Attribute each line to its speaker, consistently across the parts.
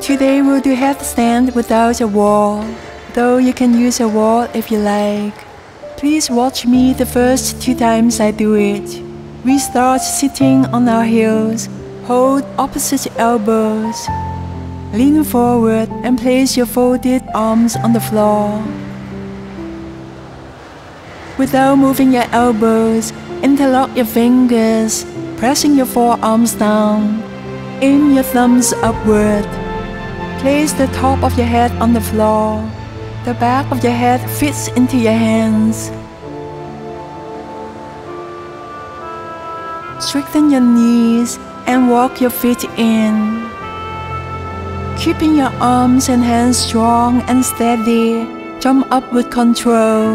Speaker 1: Today we'll do headstand without a wall, though you can use a wall if you like. Please watch me the first 2 times I do it. We start sitting on our heels, hold opposite elbows. Lean forward and place your folded arms on the floor. Without moving your elbows, interlock your fingers, pressing your forearms down. Aim your thumbs upward. Place the top of your head on the floor. The back of your head fits into your hands. Straighten your knees and walk your feet in. Keeping your arms and hands strong and steady, jump up with control.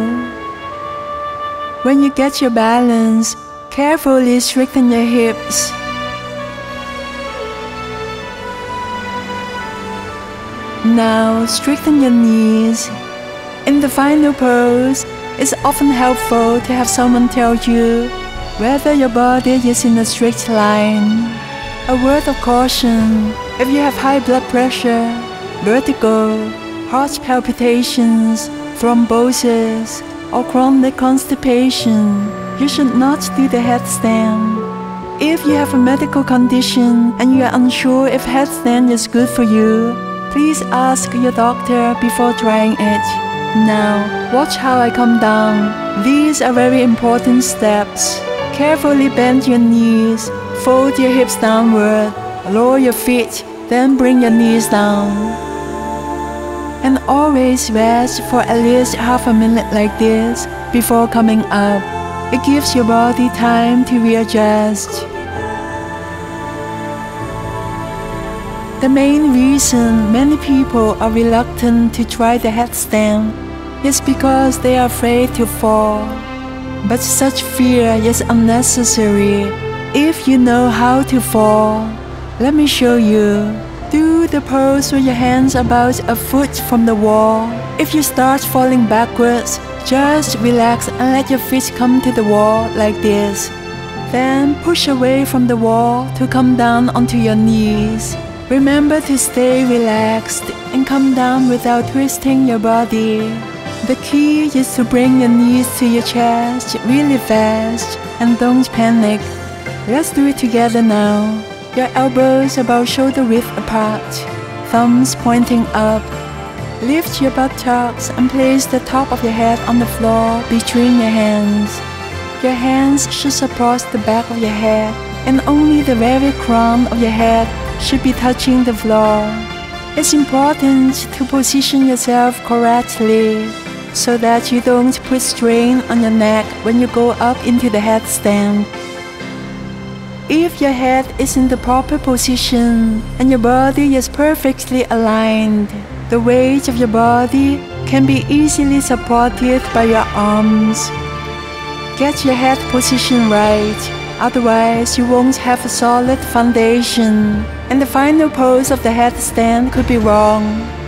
Speaker 1: When you get your balance, carefully straighten your hips. Now straighten your knees. In the final pose, it's often helpful to have someone tell you whether your body is in a straight line. A word of caution: if you have high blood pressure, vertigo, heart palpitations, thrombosis, or chronic constipation, you should not do the headstand. If you have a medical condition and you are unsure if headstand is good for you, please ask your doctor before trying it. Now, watch how I come down. These are very important steps. Carefully bend your knees, fold your hips downward, lower your feet, then bring your knees down. And always rest for at least half a minute like this before coming up. It gives your body time to readjust. The main reason many people are reluctant to try the headstand is because they are afraid to fall. But such fear is unnecessary if you know how to fall. Let me show you. Do the pose with your hands about a foot from the wall. If you start falling backwards, just relax and let your feet come to the wall like this. Then push away from the wall to come down onto your knees. Remember to stay relaxed and come down without twisting your body. The key is to bring your knees to your chest really fast and don't panic. Let's do it together now. Your elbows about shoulder width apart, thumbs pointing up. Lift your buttocks and place the top of your head on the floor between your hands. Your hands should support the back of your head, and only the very crown of your head should be touching the floor. It's important to position yourself correctly so that you don't put strain on your neck when you go up into the headstand. If your head is in the proper position and your body is perfectly aligned, the weight of your body can be easily supported by your arms. Get your head position right, otherwise you won't have a solid foundation, and the final pose of the headstand could be wrong.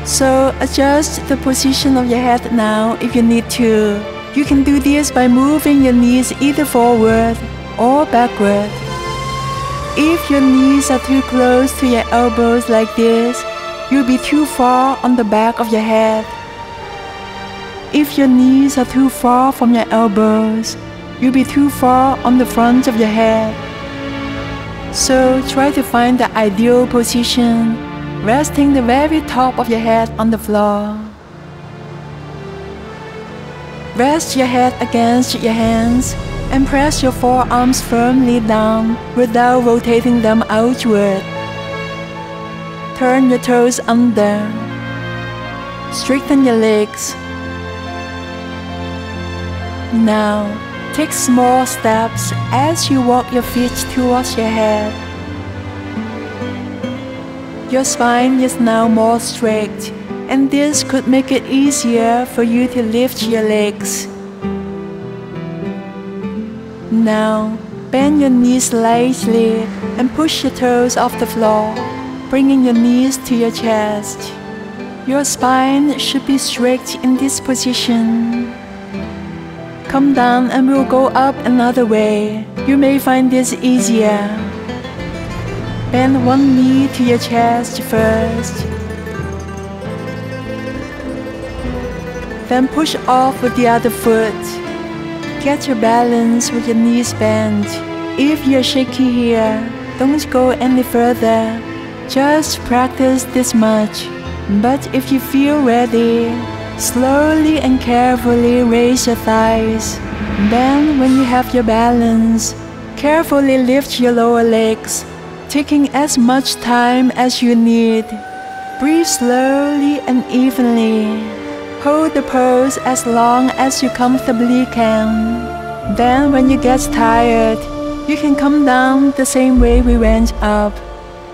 Speaker 1: So adjust the position of your head now if you need to. You can do this by moving your knees either forward or backward. If your knees are too close to your elbows like this, you'll be too far on the back of your head. If your knees are too far from your elbows, you'll be too far on the front of your head. So try to find the ideal position, resting the very top of your head on the floor. Rest your head against your hands and press your forearms firmly down without rotating them outward. Turn your toes under. Straighten your legs. Now, take small steps as you walk your feet towards your head. Your spine is now more straight, and this could make it easier for you to lift your legs. Now, bend your knees slightly and push your toes off the floor, bringing your knees to your chest. Your spine should be straight in this position. Come down and we'll go up another way. You may find this easier. Bend one knee to your chest first, Then push off with the other foot. Get your balance with your knees bent. If you're shaky here, don't go any further. Just practice this much. But if you feel ready, slowly and carefully raise your thighs. Then when you have your balance, carefully lift your lower legs, taking as much time as you need. Breathe slowly and evenly. Hold the pose as long as you comfortably can. Then when you get tired, you can come down the same way we went up.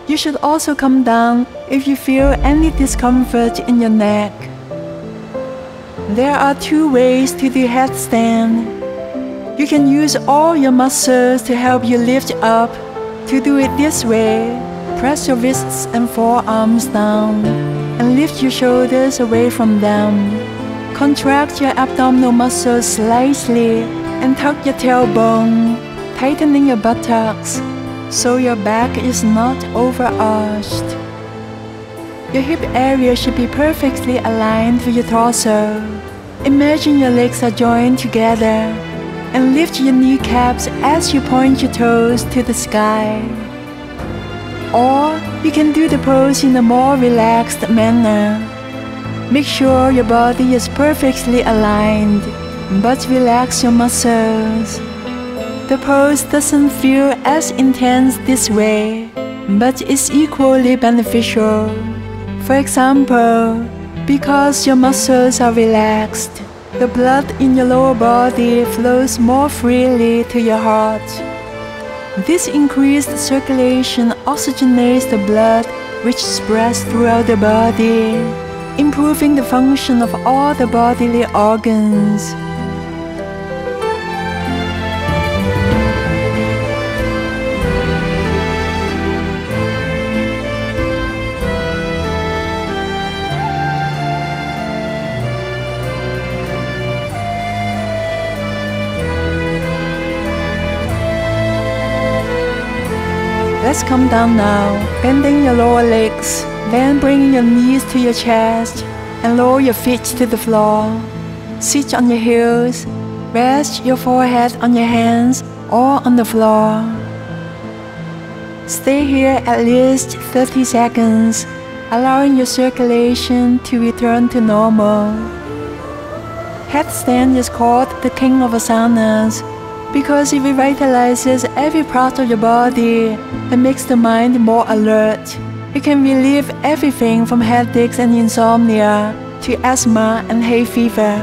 Speaker 1: You should also come down if you feel any discomfort in your neck. There are two ways to do headstand. You can use all your muscles to help you lift up. To do it this way, press your wrists and forearms down and lift your shoulders away from them. Contract your abdominal muscles slightly and tuck your tailbone, tightening your buttocks so your back is not overarched. Your hip area should be perfectly aligned with your torso. Imagine your legs are joined together and lift your kneecaps as you point your toes to the sky. Or you can do the pose in a more relaxed manner. Make sure your body is perfectly aligned, but relax your muscles. The pose doesn't feel as intense this way, but is equally beneficial. For example, because your muscles are relaxed, the blood in your lower body flows more freely to your heart. This increased circulation oxygenates the blood, which spreads throughout the body, improving the function of all the bodily organs. Let's come down now, bending your lower legs, then bringing your knees to your chest and lower your feet to the floor. Sit on your heels, rest your forehead on your hands or on the floor. Stay here at least 30 seconds, allowing your circulation to return to normal. Headstand is called the king of asanas because it revitalizes every part of your body and makes the mind more alert. It can relieve everything from headaches and insomnia to asthma and hay fever.